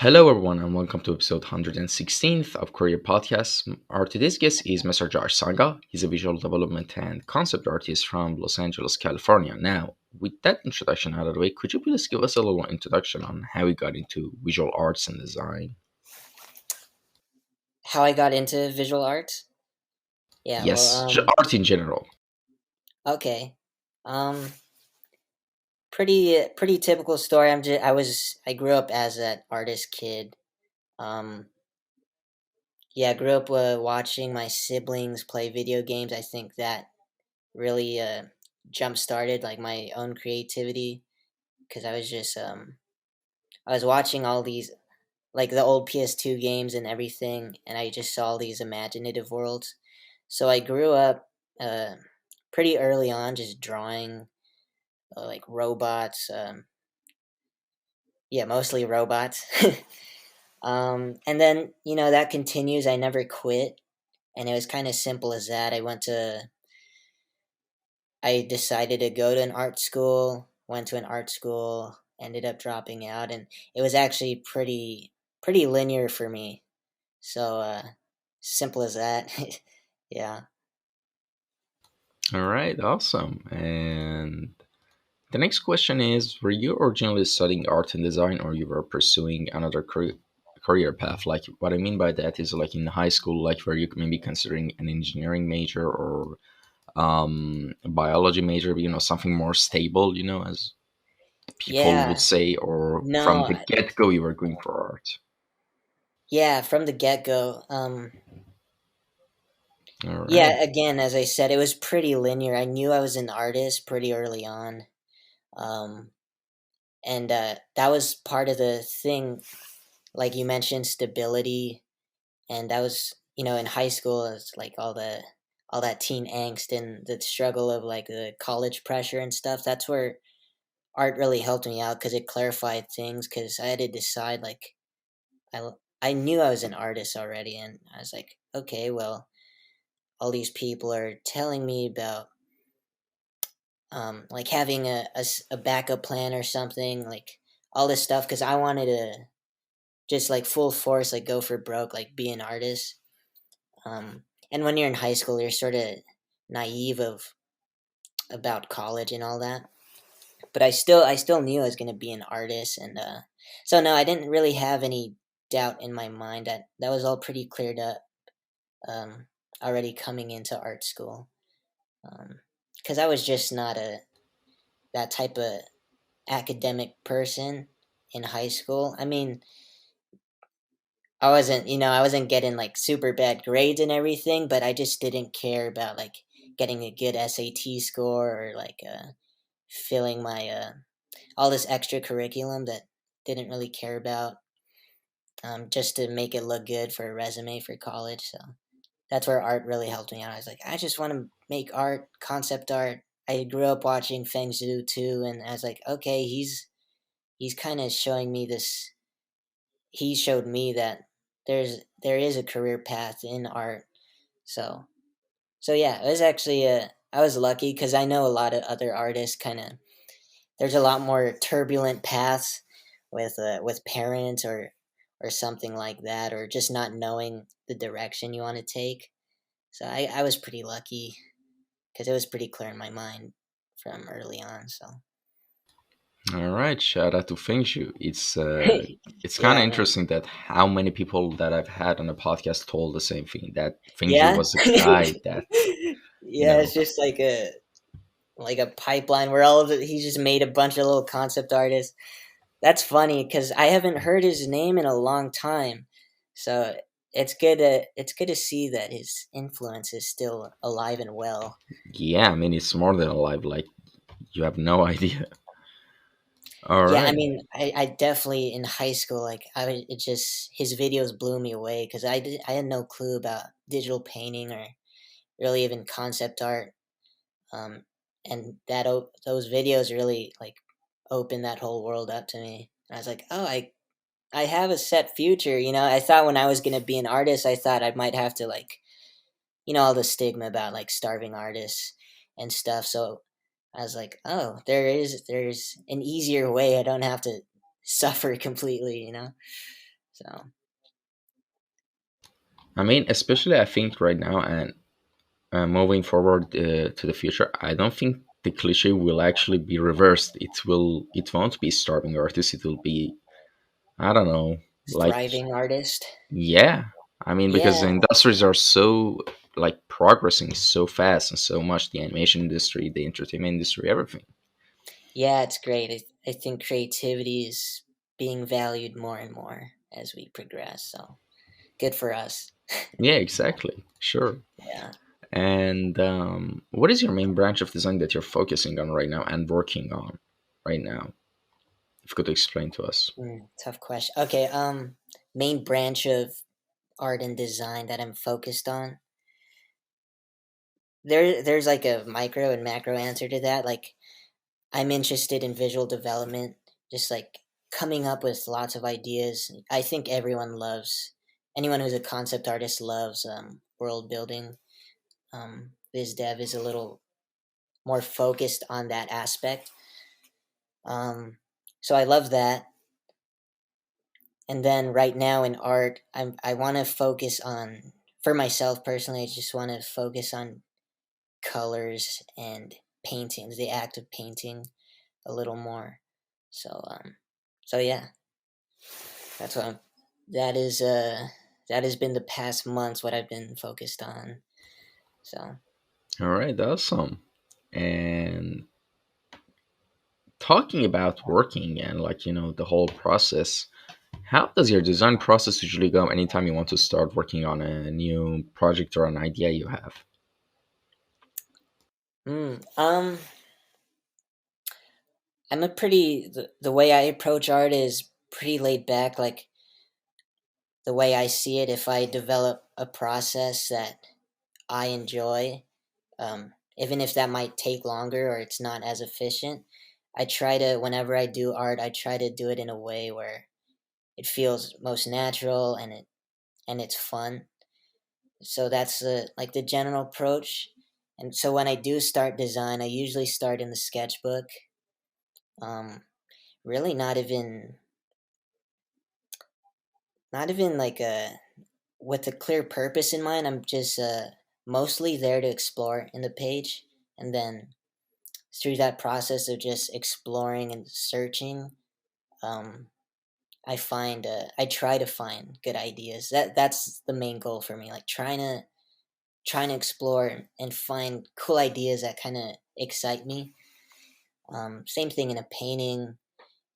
Hello, everyone, and welcome to episode 116th of Kouryer Podcast. Our today's guest is Mr. Josh Sunga. He's a visual development and concept artist from Los Angeles, California. Now, with that introduction out of the way, could you please give us a little introduction on how he got into visual arts and design? How I got into visual arts? Yeah, well, Yes, art in general. okay. Um, pretty typical story. I grew up as an artist kid. Um, yeah, I grew up watching my siblings play video games. I think that really jump started like my own creativity because I was watching all these like the old PS2 games and everything, and I just saw these imaginative worlds. So I grew up uh, pretty early on just drawing like robots. Yeah, mostly robots. And then that continues. I never quit, and it was kind of simple as that. I decided to go to an art school. Went to an art school. Ended up dropping out, and it was actually pretty linear for me. So simple as that. Yeah. All right, awesome. And the next question is, were you originally studying art and design or you were pursuing another career path? Like what I mean by that is like in high school, like were you maybe considering an engineering major or a biology major, something more stable, as people would Yeah. say, or from No. the get-go you were going for art? Yeah. From the get go. All right. Yeah, again, as I said, it was pretty linear. I knew I was an artist pretty early on. Um, and that was part of the thing, like you mentioned, stability. And that was, in high school, it's like all that teen angst and the struggle of like the college pressure and stuff. That's where art really helped me out because it clarified things. Because I had to decide, like, I knew I was an artist already, and I was like, okay, well, all these people are telling me about like having a backup plan or something, like all this stuff, because I wanted to just like full force, like go for broke, like be an artist. And when you're in high school, you're sort of naive of about college and all that. But I still knew I was gonna be an artist, and so no, I didn't really have any doubt in my mind. That was all pretty cleared up um, already coming into art school, because I was just not a that type of academic person in high school. I mean, I wasn't getting like super bad grades and everything, but I just didn't care about like getting a good SAT score or like filling my all this extra curriculum that didn't really care about just to make it look good for a resume for college. So that's where art really helped me out. I was like, I just want to make art, concept art. I grew up watching Feng Zhu too, and I was like, okay, he's kind of showing me this. He showed me that there is a career path in art. So yeah, it was actually I was lucky because I know a lot of other artists kind of there's a lot more turbulent paths with parents or something like that, or just not knowing the direction you want to take. So I was pretty lucky because it was pretty clear in my mind from early on. So All right, shout out to Feng Shui. It's kind of yeah, man. interesting that how many people that I've had on the podcast told the same thing, that Feng Shui Yeah. was a guy that you Yeah, know it's just like a pipeline where all of it he just made a bunch of little concept artists. That's funny because I haven't heard his name in a long time, so it's good to see that his influence is still alive and well. Yeah, I mean it's more than alive. Like you have no idea. All Yeah, I right. mean, I definitely in high school, like it just his videos blew me away because I had no clue about digital painting or really even concept art, um, and those videos really like opened that whole world up to me. And I was like, oh, I have a set future. I thought when I was gonna be an artist, I thought I might have to like all the stigma about like starving artists and stuff. So I was like, oh, there's an easier way. I don't have to suffer completely. So I mean, especially I think right now and moving forward to the future, I don't think the cliche will actually be reversed. It won't be starving artists. It will be, I don't know, like, thriving artist. yeah. I mean, because the Yeah, industries are so like progressing so fast and so much, the animation industry, the entertainment industry, everything. yeah, it's great. I think creativity is being valued more and more as we progress. So good for us. Yeah, exactly. Sure. Yeah. And what is your main branch of design that you're focusing on right now and working on right now? If you could explain to us. Tough question. Okay, main branch of art and design that I'm focused on. There's like a micro and macro answer to that. Like I'm interested in visual development, just like coming up with lots of ideas. I think anyone who's a concept artist loves world building. Biz dev is a little more focused on that aspect. So I love that. And then right now in art, I want to focus on, for myself personally, I just want to focus on colors and paintings, the act of painting a little more. So so yeah, that's what that is that has been the past months what I've been focused on. So All right, awesome. And talking about working and like, the whole process, how does your design process usually go anytime you want to start working on a new project or an idea you have? mm, um I'm a pretty the way I approach art is pretty laid back. Like the way I see it, if I develop a process that I enjoy, even if that might take longer or it's not as efficient, I try to, whenever I do art, I try to do it in a way where it feels most natural and it's fun. So that's like the general approach. And so when I do start design, I usually start in the sketchbook. Um, really, not even like a with a clear purpose in mind. I'm just mostly there to explore in the page, and then through that process of just exploring and searching, um, I try to find good ideas. That's the main goal for me. Like trying to explore and find cool ideas that kind of excite me. Same thing in a painting.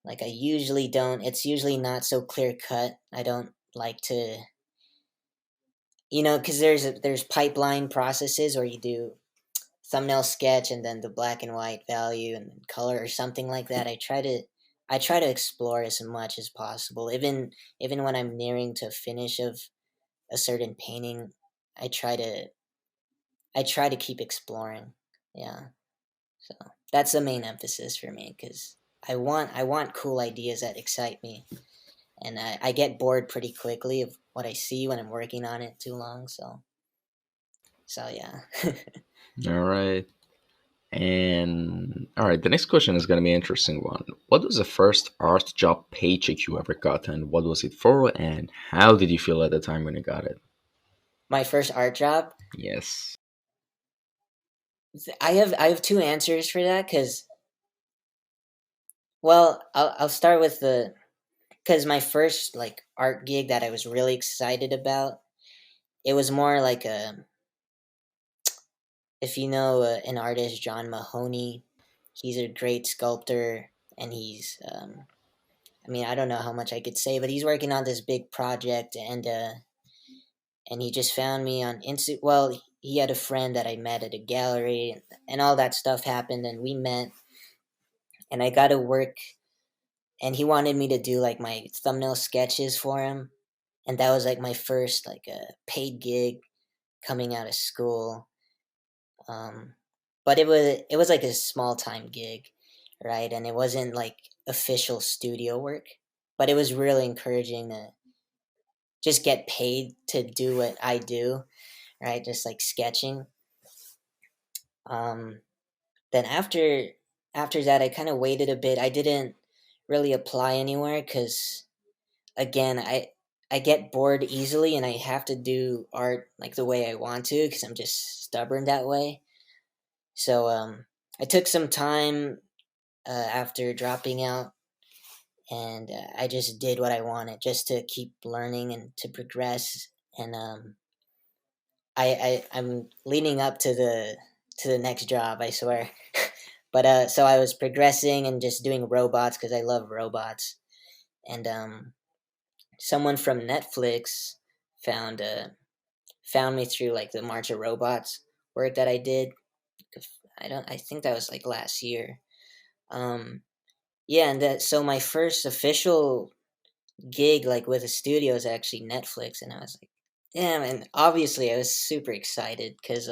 Like I usually don't. It's usually not so clear cut. I don't like to, because there's pipeline processes where you do thumbnail sketch and then the black and white value and then color or something like that. I try to explore as much as possible. Even when I'm nearing to finish of a certain painting, I try to I try to keep exploring. Yeah. So that's the main emphasis for me because I want cool ideas that excite me, and I get bored pretty quickly of what I see when I'm working on it too long. So yeah. All right. And all right, the next question is going to be an interesting one. What was the first art job paycheck you ever got, and what was it for, and how did you feel at the time when you got it? My first art job. Yes. I have two answers for that because, well, I'll start with the because my first like art gig that I was really excited about, it was more like a, if you know an artist John Mahoney, he's a great sculptor, and he's I mean, I don't know how much I could say, but he's working on this big project, and he just found me on Insta. Well, he had a friend that I met at a gallery, and all that stuff happened, and we met, and I got to work, and he wanted me to do like my thumbnail sketches for him, and that was like my first like a paid gig coming out of school. Um, but it was like a small time gig, right? And it wasn't like official studio work, but it was really encouraging to just get paid to do what I do, right? Just like sketching. Um, then after that, I kind of waited a bit. I didn't really apply anywhere because again, I get bored easily and I have to do art like the way I want to because I'm just stubborn that way. So I took some time after dropping out, and I just did what I wanted just to keep learning and to progress. And I'm leading up to the next job, I swear. But so I was progressing and just doing robots because I love robots. And someone from Netflix found found me through like the March of Robots work that I did. I think that was like last year. Um, yeah, and that so my first official gig like with a studio is actually Netflix, and I was like, damn. And obviously I was super excited because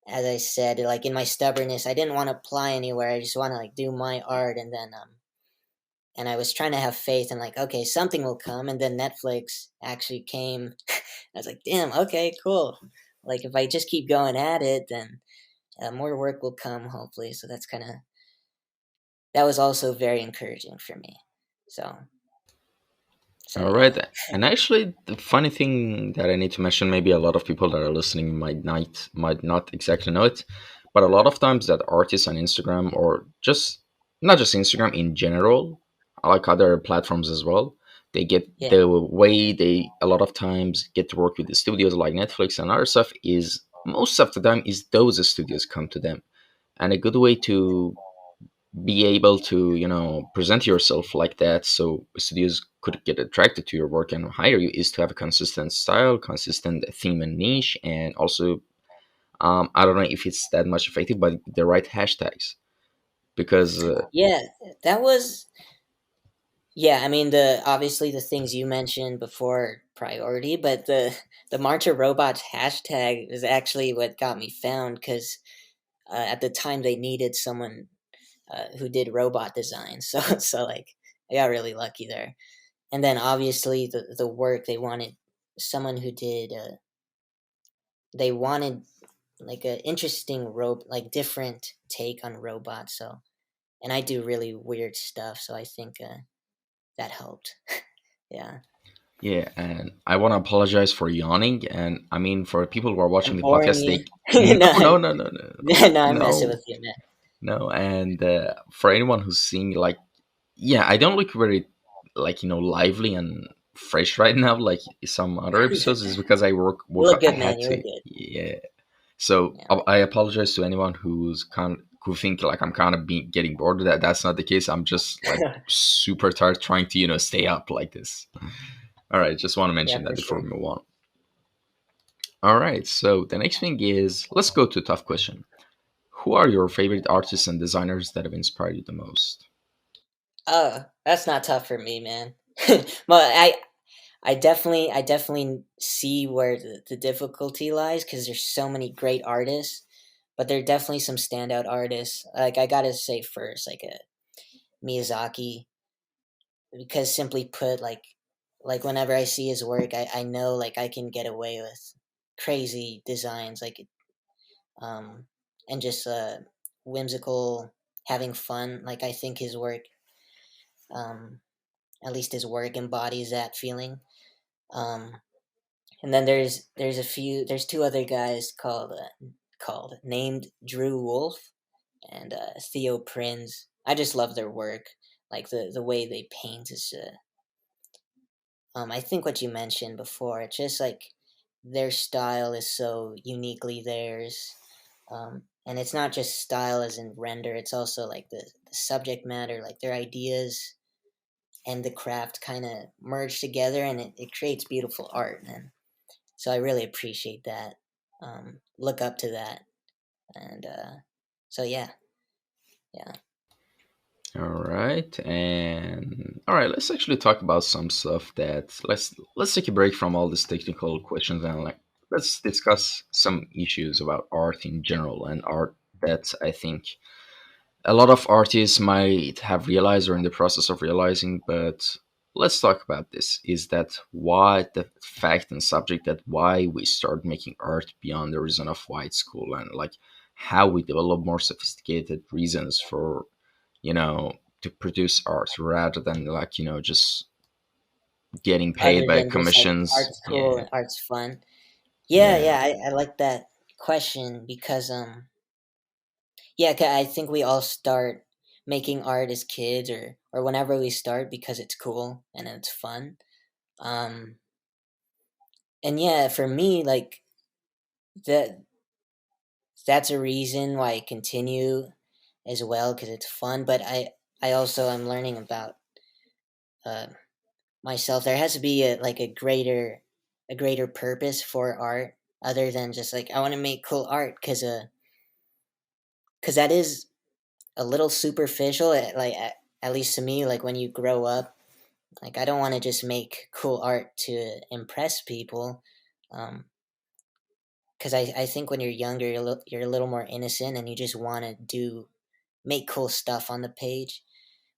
as I said, like in my stubbornness, I didn't want to apply anywhere. I just want to like do my art, and then and I was trying to have faith and like, okay, something will come, and then Netflix actually came. I was like, damn, okay, cool. Like if I just keep going at it, then more work will come hopefully. So that's kind of that was also very encouraging for me. So All right. yeah, And actually, the funny thing that I need to mention, maybe a lot of people that are listening might not exactly know it, but a lot of times that artists on Instagram or just not just Instagram in general, like other platforms as well, they get yeah, the way they a lot of times get to work with the studios like Netflix and other stuff is most of the time is those studios come to them. And a good way to be able to present yourself like that so studios could get attracted to your work and hire you is to have a consistent style, consistent theme and niche, and also I don't know if it's that much effective, but the right hashtags because yeah. That was yeah. I mean, the obviously the things you mentioned before priority, but the March of Robots hashtag is actually what got me found because at the time they needed someone who did robot design. So like I got really lucky there. And then obviously the work they wanted someone who did they wanted like a interesting like different take on robots. So and I do really weird stuff, so I think that helped. Yeah. yeah. And I want to apologize for yawning, and I mean for people who are watching I'm the boring podcast, you. they no, No, no, no, no, no, no, I'm messing no, with you, man. no. And for anyone who's seeing, like, yeah, I don't look very, like, lively and fresh right now like some other episodes is because I You woke look up, I good, man. had You look to, good. yeah. So Yeah. I apologize to anyone who think like I'm kind of getting bored. That's not the case. I'm just like super tired trying to stay up like this. All right, just want to Yeah, mention that for before sure. we move on. All right, so the next thing is, let's go to a tough question. Who are your favorite artists and designers that have inspired you the most? That's not tough for me, man. But I definitely see where the difficulty lies because there's so many great artists, but there are definitely some standout artists. Like I gotta say first, like a Miyazaki, because simply put, like whenever I see his work, I know like I can get away with crazy designs, like um, and just whimsical, having fun. Like I think his work, um, at least his work embodies that feeling. Um, And then there's two other guys called named Drew Wolf and Theo Prinz. I just love their work. Like the way they paint is I think what you mentioned before, it's just like their style is so uniquely theirs. And it's not just style as in render, it's also like the subject matter, like their ideas and the craft kind of merge together, and it creates beautiful art, man. So I really appreciate that. Look up to that, and so yeah, yeah, All right, and all right, let's actually talk about some stuff that let's take a break from all these technical questions and like let's discuss some issues about art in general and art that I think a lot of artists might have realized or in the process of realizing, but let's talk about this. Is that why the fact and subject that why we start making art beyond the reason of why it's cool and like how we develop more sophisticated reasons for, to produce art rather than like, just getting paid other by than just like commissions. art's cool Yeah, and art's fun. Yeah, yeah, yeah, I like that question because yeah, 'cause I think we all start making art as kids or whenever we start because it's cool and it's fun. Um and yeah, for me like that that's a reason why I continue as well because it's fun, but I also am learning about uh myself. There has to be a greater purpose for art other than just like I want to make cool art cuz that is a little superficial at least to me like when you grow up like I don't want to just make cool art to impress people um cuz I think when you're younger you're a little more innocent and you just want to do make cool stuff on the page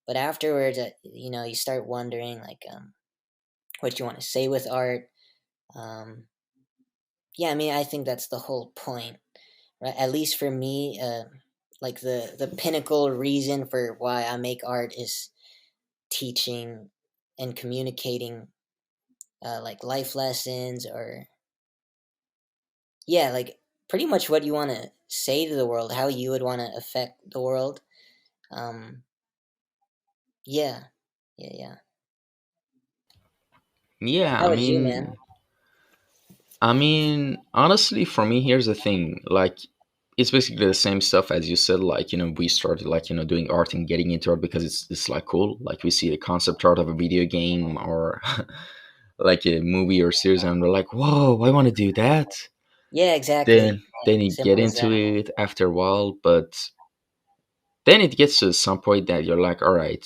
but afterwards you know you start wondering like what you want to say with art um yeah, I mean, I think that's the whole point, right? At least for me, like the pinnacle reason for why I make art is teaching and communicating, like life lessons, or yeah, like pretty much what you want to say to the world, how you would want to affect the world. Um, yeah, yeah, yeah. yeah. How about you, man? Honestly, for me, here's the thing. Like, it's basically the same stuff as you said. Like, we started like doing art and getting into art because it's like cool. Like, we see a concept art of a video game or like a movie or series, and we're like, whoa, I want to do that. Yeah, exactly. Then you get Simple as into that. it after a while, but then it gets to some point that you're like, all right,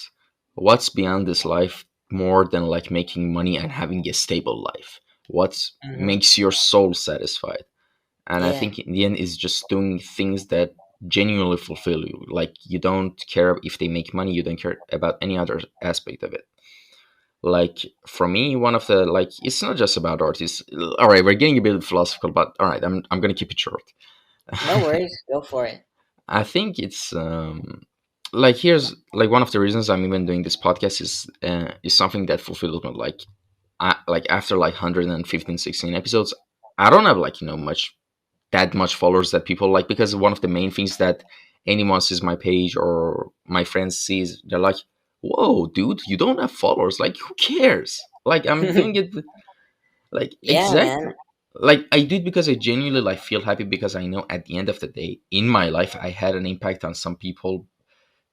what's beyond this life more than like making money and having a stable life? What Hmm. makes your soul satisfied? And I Yeah. think in the end is just doing things that genuinely fulfill you. Like, you don't care if they make money, you don't care about any other aspect of it. Like, for me, one of the, like, it's not just about art. It's all right, we're getting a bit philosophical, but all right, I'm gonna keep it short. No worries. Go for it. I think it's like, here's like one of the reasons I'm even doing this podcast is something that fulfills me. Like, like after like 115, 16 episodes, I don't have like much that much followers that people like, because one of the main things that anyone sees my page or my friends sees, they're like, whoa, dude, you don't have followers, like, who cares? Like, I'm doing it, like, Yeah, exactly, man. like, I do it because I genuinely like feel happy, because I know at the end of the day in my life I had an impact on some people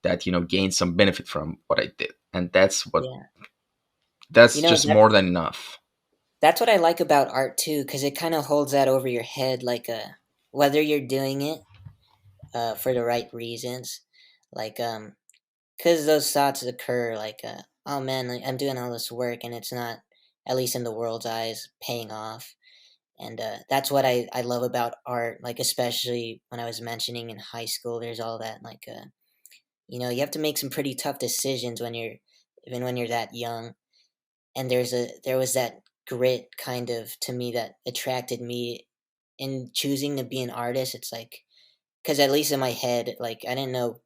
that gained some benefit from what I did, and Yeah. You that's know, just more than enough. that's what I like about art too, because it kind of holds that over your head, like whether you're doing it for the right reasons, like because those thoughts occur, like oh man, like, I'm doing all this work and it's not, at least in the world's eyes, paying off, and that's what I love about art, like especially when I was mentioning in high school, there's all that like you know you have to make some pretty tough decisions when you're even when you're that young and there was that grit kind of to me that attracted me in choosing to be an artist. It's like because at least in my head, like I didn't know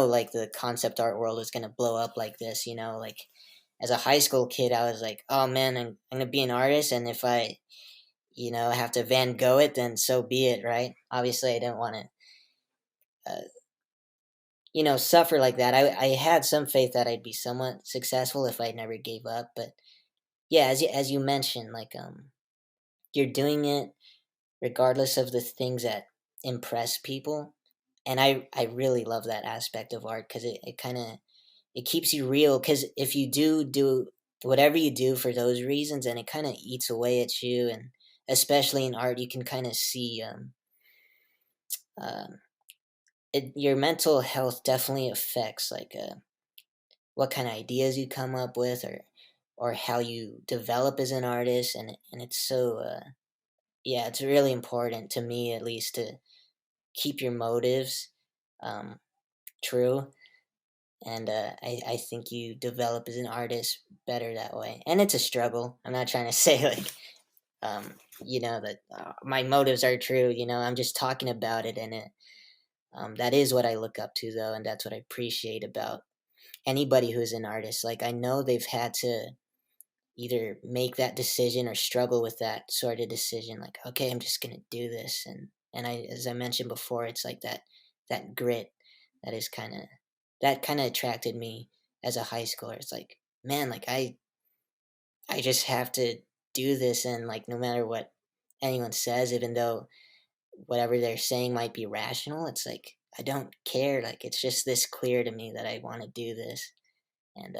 like the concept art world was gonna blow up like this. You know, like as a high school kid, I was like, oh man, I'm gonna be an artist, and if I have to Van Gogh it, then so be it, right? Obviously, I didn't want to. Suffer like that. I had some faith that I'd be somewhat successful if I never gave up. But yeah, as you mentioned, like you're doing it regardless of the things that impress people, and I really love that aspect of art because it kind of it keeps you real. Because if you do whatever you do for those reasons, and it kind of eats away at you, and especially in art, you can kind of see uh, your mental health definitely affects like what kind of ideas you come up with or how you develop as an artist and it's so yeah, it's really important to me at least to keep your motives um, true and I think you develop as an artist better that way and it's a struggle. I'm not trying to say like um, that my motives are true. I'm just talking about it and that is what I look up to though and that's what I appreciate about anybody who's an artist. Like I know they've had to either make that decision or struggle with that sort of decision. Like, okay, I'm just gonna do this, and I, as I mentioned before, it's like that grit that is kind of attracted me as a high schooler. It's like, man, like I just have to do this, and like no matter what anyone says, even though whatever they're saying might be rational, it's like I don't care. Like it's just this clear to me that I want to do this, and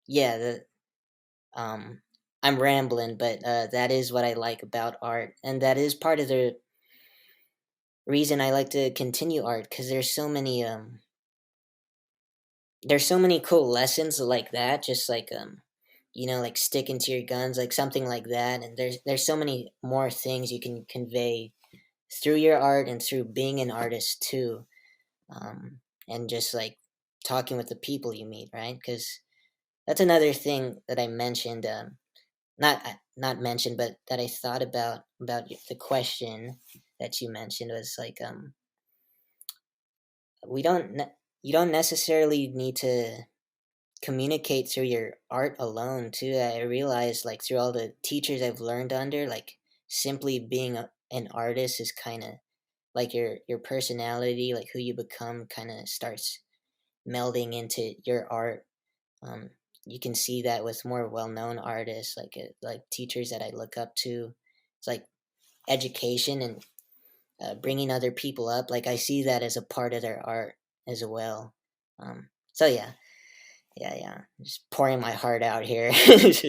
yeah, the I'm rambling, but that is what I like about art, and that is part of the reason I like to continue art because there's so many cool lessons like that, just like like sticking to your guns, like something like that, and there's so many more things you can convey through your art and through being an artist too, um, and just like talking with the people you meet, right? Because that's another thing that I mentioned. Not mentioned, but that I thought about the question that you mentioned was like we don't ne- you don't necessarily need to communicate through your art alone too. I realized like through all the teachers I've learned under, like simply being an artist is kind of like your personality, like who you become, kind of starts melding into your art. Um, you can see that with more well-known artists, like teachers that I look up to. It's like education and bringing other people up. Like I see that as a part of their art as well. So yeah, yeah. Just pouring my heart out here. but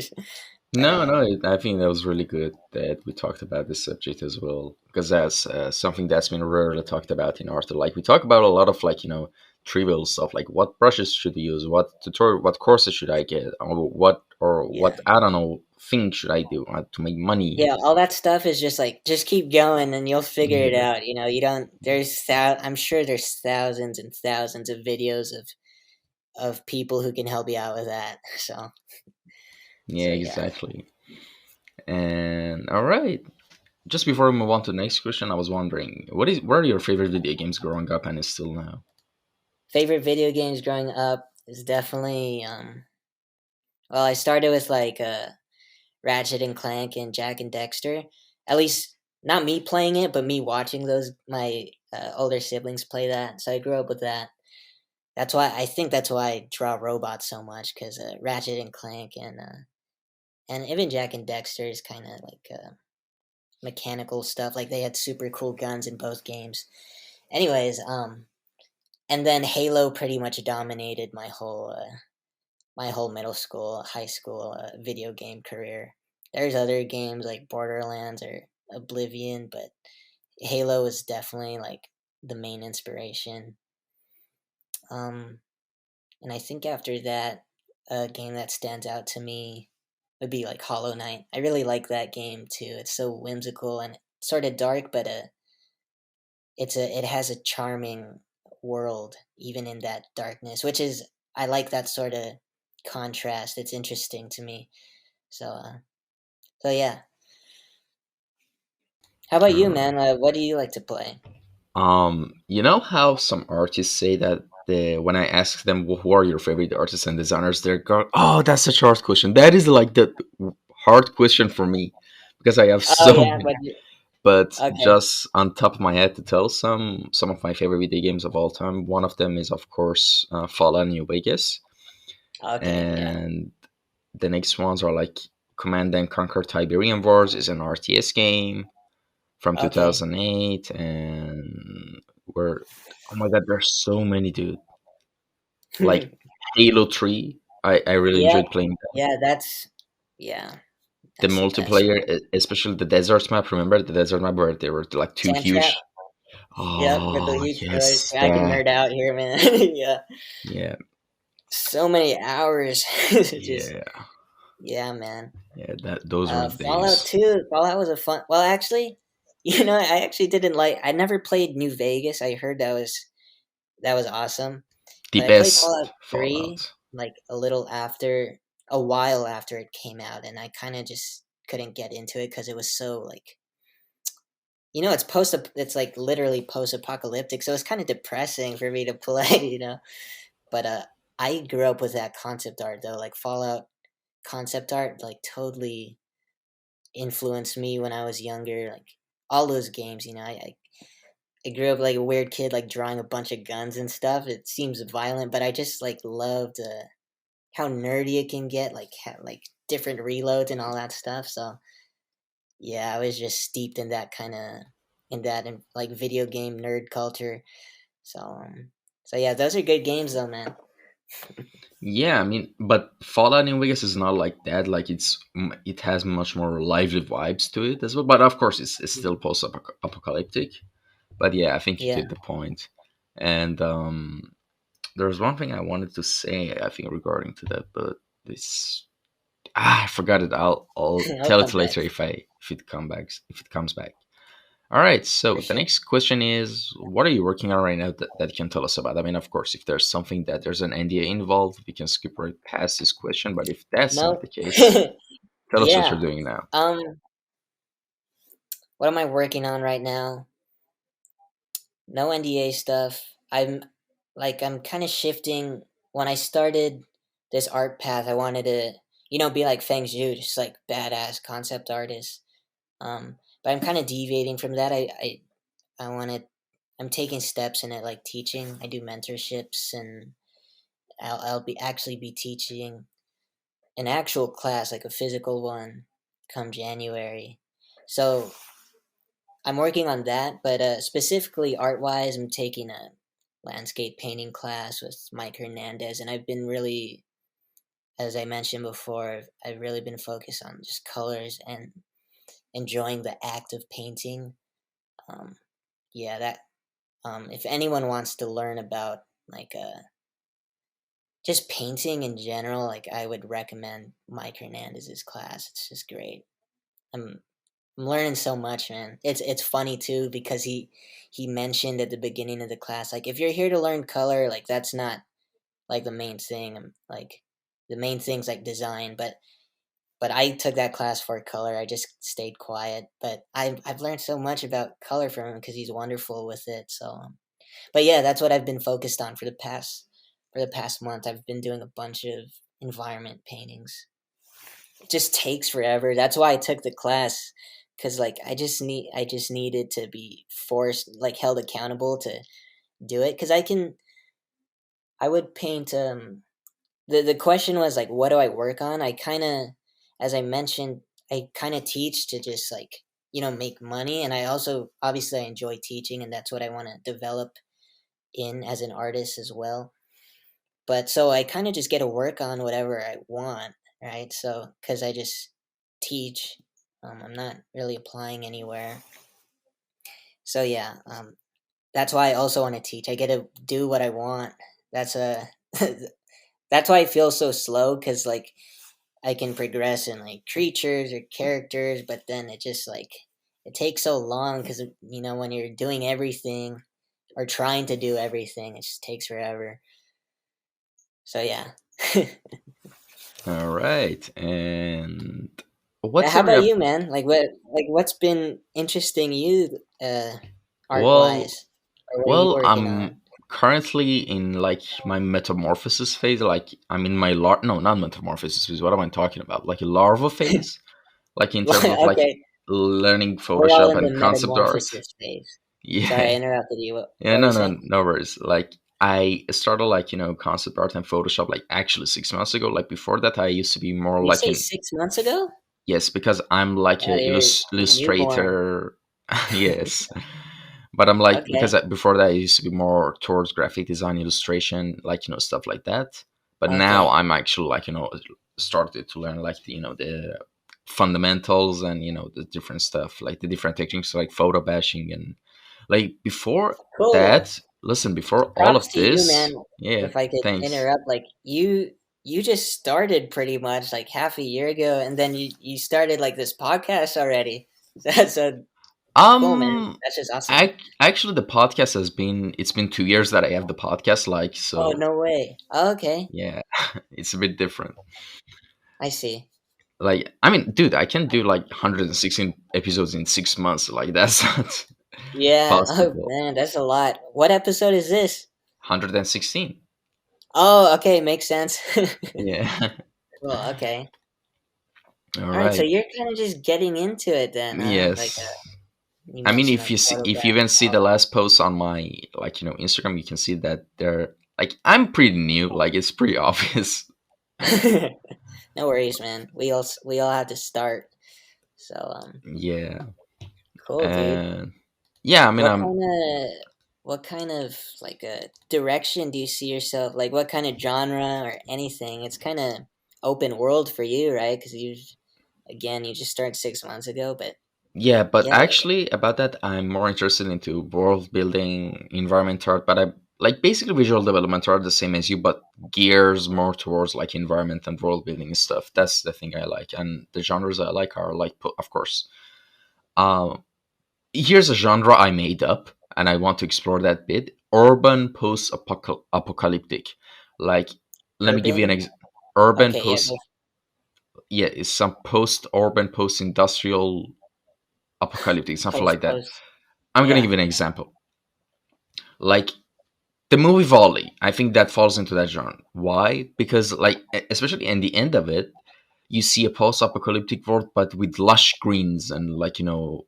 No, no, I think that was really good that we talked about this subject as well, because that's something that's been rarely talked about in art. Like we talk about a lot of like trivial stuff, like what brushes should we use, what tutorial, what courses should I get, or yeah, what I don't know thing should I do to make money. yeah, all that stuff is just like just keep going and you'll figure it Yeah, out. You don't. I'm sure there's thousands and thousands of videos of people who can help you out with that. yeah, So yeah. exactly. And all right, just before we move on to the next question, I was wondering, what are your favorite video games growing up and still now? Favorite video games growing up is definitely well, I started with like Ratchet and Clank and Jack and Dexter. At least not me playing it, but me watching those my older siblings play that. So I grew up with that. That's why I draw robots so much because Ratchet and Clank and even Jack and Dexter is kind of like mechanical stuff. Like they had super cool guns in both games. Anyways, and then Halo pretty much dominated my whole middle school, high school video game career. There's other games like Borderlands or Oblivion, but Halo is definitely like the main inspiration. Um, and I think after that, a game that stands out to me would be like Hollow Knight. I really like that game too. It's so whimsical and sort of dark, but it has a charming world even in that darkness, which is I like that sort of contrast. It's interesting to me. So so yeah. How about you, man? What do you like to play? You know how some artists say that when I ask them who are your favorite artists and designers, they're go, "Oh, that's such a hard question." That is like the hard question for me because I have Oh so yeah, many. But okay, just on top of my head to tell some of my favorite video games of all time. One of them is of course Fallout New Vegas, okay, yeah, and the next ones are like Command and Conquer Tiberian Wars is an RTS game from okay, 2008, and where oh my god, there's so many, dude. Like Halo 3, I really yeah, enjoyed playing that. yeah. Yeah, The that's the best multiplayer, one. especially the desert map. Remember the desert map where there were like two Sand Trap. huge. Yep, with the Oh huge pillars. yes, I can that. nerd out here, man. Yeah, Yeah, so many hours. Just yeah, yeah, man. yeah. That those were the Fallout days. 2. Fallout was a fun. Well, actually, I actually didn't like. I never played New Vegas. I heard that was awesome. The But I played best Fallout 3 Fallout. like a while after it came out, and I kind of just couldn't get into it because it was so like it's like literally post apocalyptic, so it's kind of depressing for me to play. But I grew up with that concept art though, like Fallout. concept art like totally influenced me when I was younger. Like all those games, I grew up like a weird kid, like drawing a bunch of guns and stuff. It seems violent, but I just like loved how nerdy it can get, like different reloads and all that stuff. So yeah, I was just steeped in that kind of in that in like video game nerd culture. So so yeah, those are good games though, man. Yeah, I mean, but Fallout New Vegas is not like that. Like it has much more lively vibes to it as well. But of course, it's still Mhm. post-apocalyptic. But yeah, I think you Yeah. get the point. And there's one thing I wanted to say. I think regarding to that, but this I forgot it. I'll I'll tell come it back. later if it comes back. All right. For So the sure. next question is, what are you working on right now that you can tell us about? I mean, of course, if there's something that there's an NDA involved, we can skip right past this question. But if that's not No. the case, tell us what you're Yeah. doing now. What am I working on right now? No NDA stuff. I'm kind of shifting. When I started this art path, I wanted to, be like Feng Zhu, just like badass concept artist. But I'm kind of deviating from that. I want to. I'm taking steps in it, like teaching. I do mentorships, and I'll be actually be teaching an actual class, like a physical one, come January. So I'm working on that, but specifically art wise, I'm taking a landscape painting class with Mike Hernandez, and I've been really, as I mentioned before, I've really been focused on just colors and enjoying the act of painting. Um, yeah, that if anyone wants to learn about like just painting in general, like I would recommend Mike Hernandez's class. It's just great. I'm I'm learning so much, man. It's funny too because he mentioned at the beginning of the class, like if you're here to learn color, like that's not like the main thing. Like the main thing's like design, but I took that class for color. I just stayed quiet, but I've learned so much about color from him because he's wonderful with it. So, but yeah, that's what I've been focused on for the past month. I've been doing a bunch of environment paintings. It just takes forever. That's why I took the class because like I just needed to be forced like held accountable to do it because I would paint the question was like what do I work on? I kind of as I mentioned I kind of teach to just like make money, and I also obviously I enjoy teaching, and that's what I want to develop in as an artist as well. But so I kind of just get to work on whatever I want, right? So because I just teach, I'm not really applying anywhere. So yeah, that's why I also want to teach. I get to do what I want. That's a that's why I feel so slow because like I can progress in like creatures or characters, but then it just like it takes so long because when you're doing everything or trying to do everything, it just takes forever. So yeah. All right. And what's How your about you, man? What's been interesting you art well, wise? Or what are you Well, working I'm on? currently in like my metamorphosis phase. Like I'm in my no, not metamorphosis phase. What am I talking about? Like a larva phase. Like in terms of like Okay, learning we're all Photoshop in the and concept art. metamorphosis phase. Sorry, I Yeah, interrupted you. yeah, What were no, you no, saying? no worries. Like I started like concept art and Photoshop like actually 6 months ago. Like before that, I used to be more You like say an 6 months ago? yes, because I'm like Wow, a you're a newborn. illustrator. Yes, but I'm like because Okay, before that I used to be more towards graphic design, illustration, like stuff like that. But now okay, I'm actually like started to learn like the fundamentals and the different stuff, like the different techniques like photo bashing and like before cool. that. Listen, before all Props of to you, man. this, yeah, If I could thanks. interrupt, like you just started pretty much like half a year ago, and then you started like this podcast already. That's a cool, man. Um, That's just awesome. actually, the podcast it's been 2 years that I have the podcast, like Oh, so. no way. Oh, okay. Yeah, it's a bit different. I see. Like, I mean, dude, I can do like 116 episodes in 6 months. Like, that's not Yeah. Oh, possible. man, that's a lot. What episode is this? 116. Oh, okay. Makes sense. Yeah. Cool. Okay. All All right, so right. you're kind of just getting into it then, huh? Like Yes. you I mean, mentioned, like if you photograph even see and the last post on my, like, Instagram, you can see that they're like, I'm pretty new. Like, it's pretty obvious. all. No worries, man. We all have to start. So Yeah. cool, dude. And yeah, I mean, What I'm kind of like a direction do you see yourself? Like what kind of genre or anything? It's kind of open world for you, right? Because you just started 6 months ago, but yeah, but yeah, actually about that, I'm more interested into world building, environment art, but I like basically visual development are the same as you, but gears more towards like environment and world building stuff. That's the thing I like, and the genres I like are like, of course. Um, Here's a genre I made up, and I want to explore that bit: urban post apocalyptic. Like, let me give you an urban. urban Okay, yeah, post. Yeah, it's some post urban, post industrial apocalyptic, something like that. post. I'm gonna Yeah, give you an example. Like the movie Volley, I think that falls into that genre. Why? Because like, especially in the end of it, you see a post-apocalyptic world, but with lush greens and like,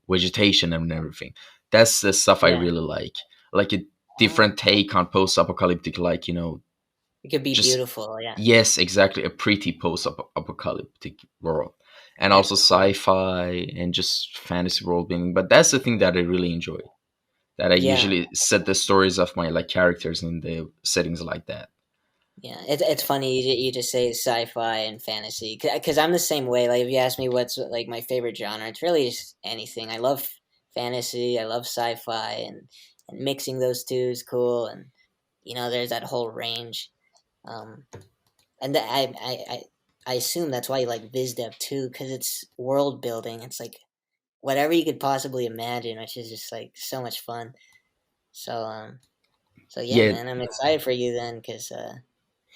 vegetation and everything. That's the stuff I yeah. really like a Oh, different take on post-apocalyptic, like, it could be just, beautiful. Yeah, yes, exactly, a pretty post-apocalyptic world, and that's also cool. sci-fi and just fantasy world building. But that's the thing that I really enjoy, that I Yeah, usually set the stories of my like characters in the settings like that. yeah. It's funny you just say sci-fi and fantasy because I'm the same way. Like if you ask me what's like my favorite genre, it's really just anything. I love fantasy. I love sci-fi, and mixing those two is cool. And there's that whole range. Um, and I assume that's why you like VizDev too, because it's world building. It's like whatever you could possibly imagine, which is just like so much fun. So so yeah, Yeah, man, I'm excited for you then, because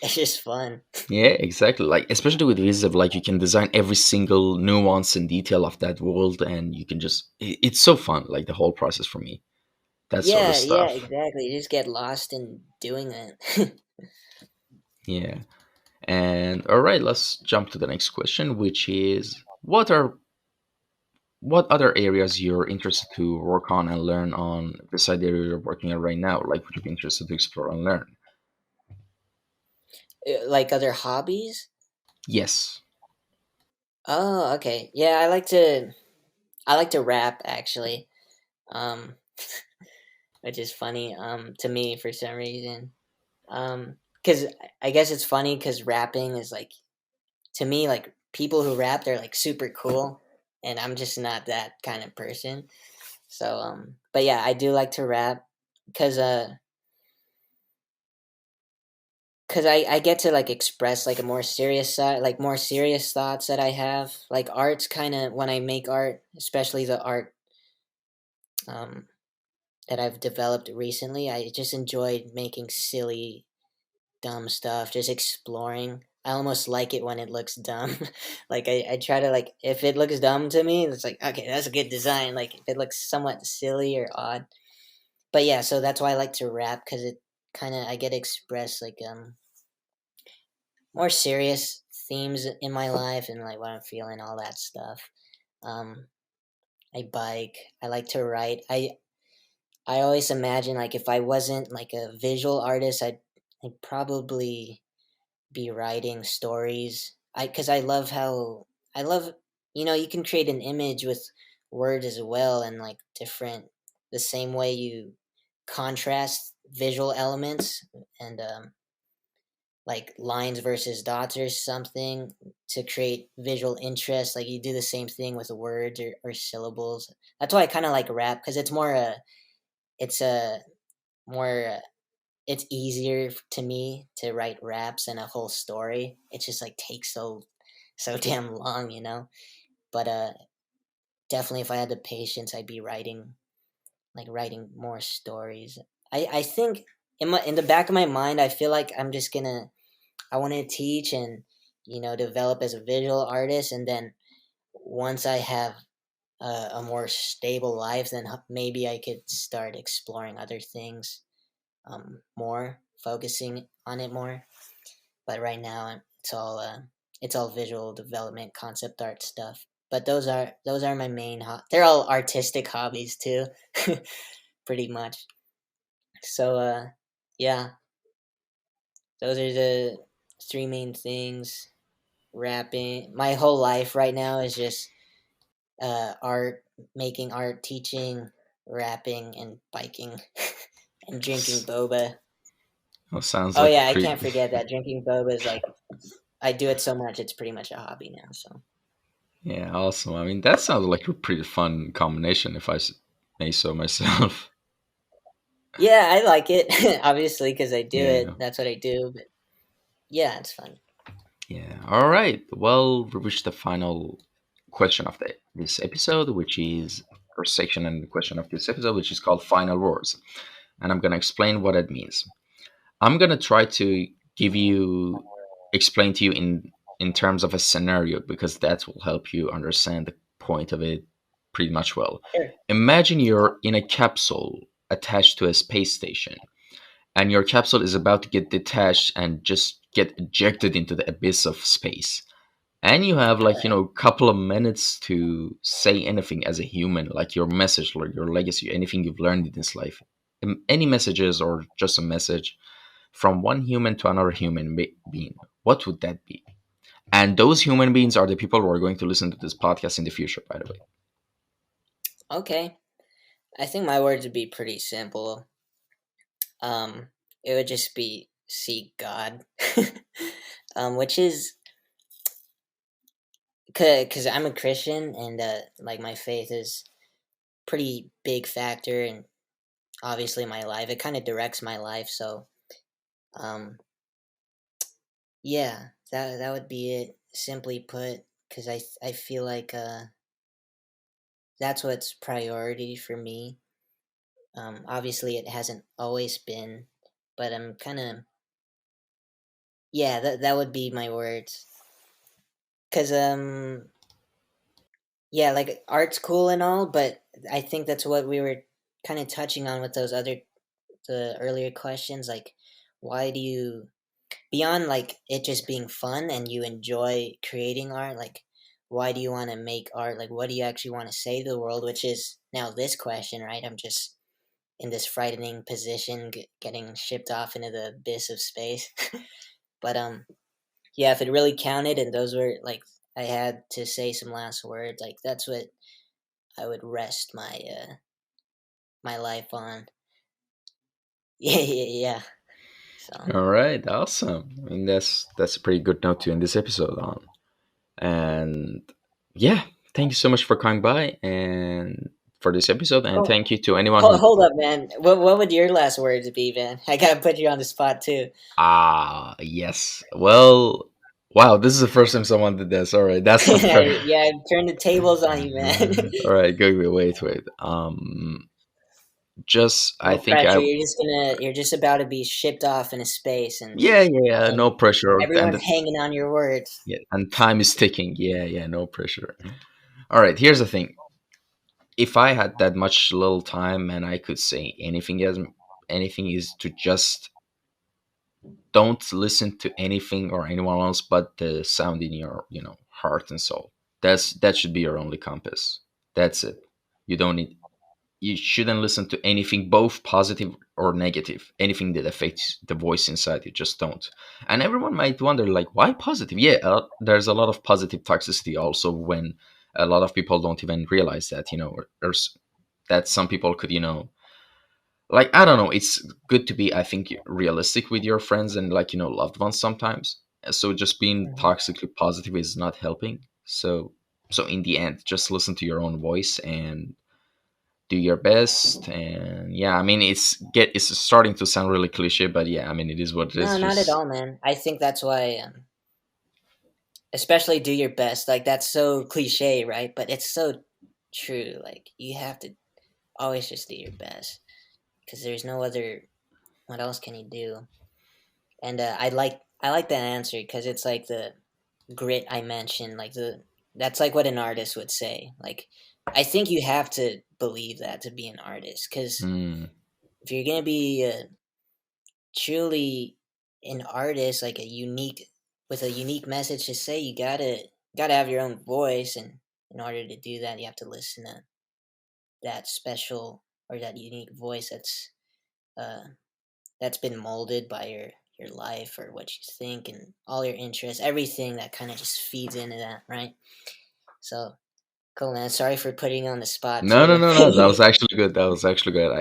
it's just fun. yeah, exactly. Like, especially with Visive, like you can design every single nuance and detail of that world, and you can just it's so fun. Like the whole process for me, that sort of Yeah, yeah, stuff. exactly. You just get lost in doing it. Yeah. And all right, let's jump to the next question, which is what other areas you're interested to work on and learn on beside the area you're working on right now? Like, would you be interested to explore and learn? Like other hobbies? Yes. Oh, okay. Yeah, I like to rap actually. Um which is funny to me for some reason. Cuz I guess it's funny cuz rapping is like, to me, like people who rap, they're like super cool, and I'm just not that kind of person. So but yeah, I do like to rap cuz I get to like express like a more serious side, like more serious thoughts that I have. Like art's kind of, when I make art, especially the art um that I've developed recently, I just enjoyed making silly, dumb stuff, just exploring. I almost like it when it looks dumb. Like I try to, like, if it looks dumb to me, it's like, okay, that's a good design. Like if it looks somewhat silly or odd. But yeah, so that's why I like to rap, because it kind of, I get to express like more serious themes in my life and like what I'm feeling, all that stuff. Um, I bike. I like to write. I always imagine like if I wasn't like a visual artist, I'd probably be writing stories. Because I love how I love you can create an image with words as well, and like different, the same way you contrast visual elements and like lines versus dots or something to create visual interest. Like you do the same thing with words or syllables. That's why I kind of like rap, because it's a more it's easier to me to write raps than a whole story. It just like takes so damn long. But definitely, if I had the patience, I'd be writing more stories. I think in the back of my mind, I feel like I want to teach and develop as a visual artist, and then once I have a more stable life, then maybe I could start exploring other things, more, focusing on it more. But right now, it's all it's all visual development, concept art stuff. But those are my main. They're all artistic hobbies too, pretty much. So yeah, those are the three main things. Rapping. My whole life right now is just art, making art, teaching, rapping, and biking, and drinking boba. Well, sounds Oh like a yeah, I pretty can't forget that drinking boba is like I do it so much; it's pretty much a hobby now. So yeah, awesome. I mean, that sounds like a pretty fun combination, if may so myself. yeah, I like it obviously because I do it. Yeah, That's what I do. But yeah, it's fun. yeah. All right. Well, we reached the final question of this episode, which is our section and the question of this episode, which is called final words, and I'm gonna explain what it means. I'm gonna try to give you explain to you in terms of a scenario because that will help you understand the point of it pretty much well. Sure. Imagine you're in a capsule attached to a space station, and your capsule is about to get detached and just get ejected into the abyss of space. And you have All like, right. a couple of minutes to say anything as a human, like your message or your legacy, anything you've learned in this life. Any messages or just a message from one human to another human being, what would that be? And those human beings are the people who are going to listen to this podcast in the future, by the way. Okay. I think my words would be pretty simple. It would just be seek God, which is because I'm a Christian and like my faith is pretty big factor in obviously my life. It kind of directs my life, so um, yeah, that would be it. Simply put, because I feel like that's what's priority for me. Obviously, it hasn't always been, but I'm kind of yeah. That would be my words. Cause yeah, like art's cool and all, but I think that's what we were kind of touching on with the earlier questions. Like, why do you beyond like it just being fun and you enjoy creating art? Like, why do you want to make art? Like, what do you actually want to say to the world? Which is now this question, right? I'm just in this frightening position, getting shipped off into the abyss of space. But yeah, if it really counted and those were like I had to say some last words, like that's what I would rest my life on. Yeah, yeah, yeah. So All right, awesome. I mean, that's a pretty good note to end this episode on. And yeah, thank you so much for coming by and for this episode, and oh, thank you to anyone who. hold up, man. What would your last words be, man? I gotta put you on the spot too. Ah, yes. Well, wow, this is the first time someone did this. All right, that's not fair. Yeah, turn the tables on you, man. All right, go wait. Just I No think I pressure. You're just about to be shipped off into space, yeah, and no pressure, everyone's hanging on your words. yeah, and time is ticking. Yeah, no pressure. All right, here's the thing. If I had that much little time and I could say anything is to just don't listen to anything or anyone else but the sound in your heart and soul. That should be your only compass. That's it. You don't need you shouldn't listen to anything, both positive or negative, anything that affects the voice inside you. Just don't. And everyone might wonder, like, why positive? Yeah, there's a lot of positive toxicity also when a lot of people don't even realize that, that some people could, like, I don't know, it's good to be, I think, realistic with your friends and, like, loved ones sometimes. So just being Mhm. toxically positive is not helping. So in the end, just listen to your own voice and do your best. And yeah, I mean, it's starting to sound really cliche, but yeah, I mean, it is what it is. No, not at Just all, man. I think that's why, especially do your best. Like that's so cliche, right? But it's so true. Like you have to always just do your best because there's no other. What else can you do? And I like that answer because it's like the grit I mentioned. Like that's like what an artist would say. Like I think you have to believe that to be an artist because mm, if you're gonna be truly an artist, like a unique with a unique message to say, you gotta have your own voice, and in order to do that, you have to listen to that special or that unique voice uh, that's been molded by your life or what you think and all your interests, everything that kind of just feeds into that, right? So cool, man. Sorry for putting you on the spot No, no, too. no, no. That was actually good. That was actually good.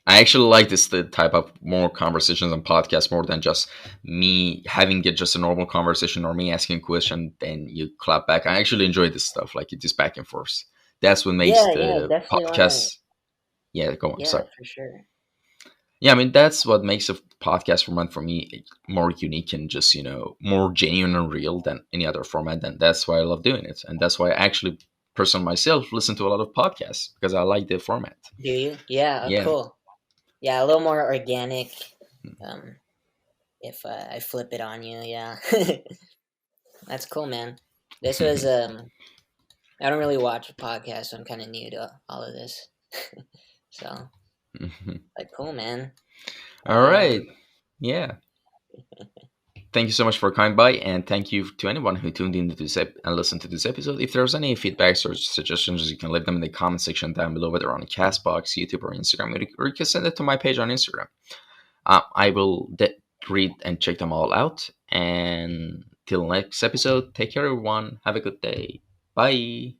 I actually like this the type of more conversations and podcasts more than just me having it just a normal conversation or me asking a question, then you clap back. I actually enjoy this stuff, like it just back and forth. That's what makes Yeah, yeah, the definitely wanna. podcast. Yeah, go on. Yeah, Sorry. for sure. Yeah, I mean that's what makes a podcast format for me more unique and just more genuine and real than any other format. And that's why I love doing it, and that's why I actually, person myself, listen to a lot of podcasts because I like the format. Do you? Yeah. Oh, Yeah. cool. Yeah, a little more organic. Um, if I flip it on you, yeah, that's cool, man. This was I don't really watch podcasts, so I'm kind of new to all of this. So, like, cool, man. All right. Um, Yeah. Thank you so much for coming by, and thank you to anyone who tuned in to this and listened to this episode. If there's any feedbacks or suggestions, you can leave them in the comment section down below, whether on Castbox, YouTube, or Instagram, or you can send it to my page on Instagram. I will read and check them all out. And till next episode, take care, everyone. Have a good day. Bye.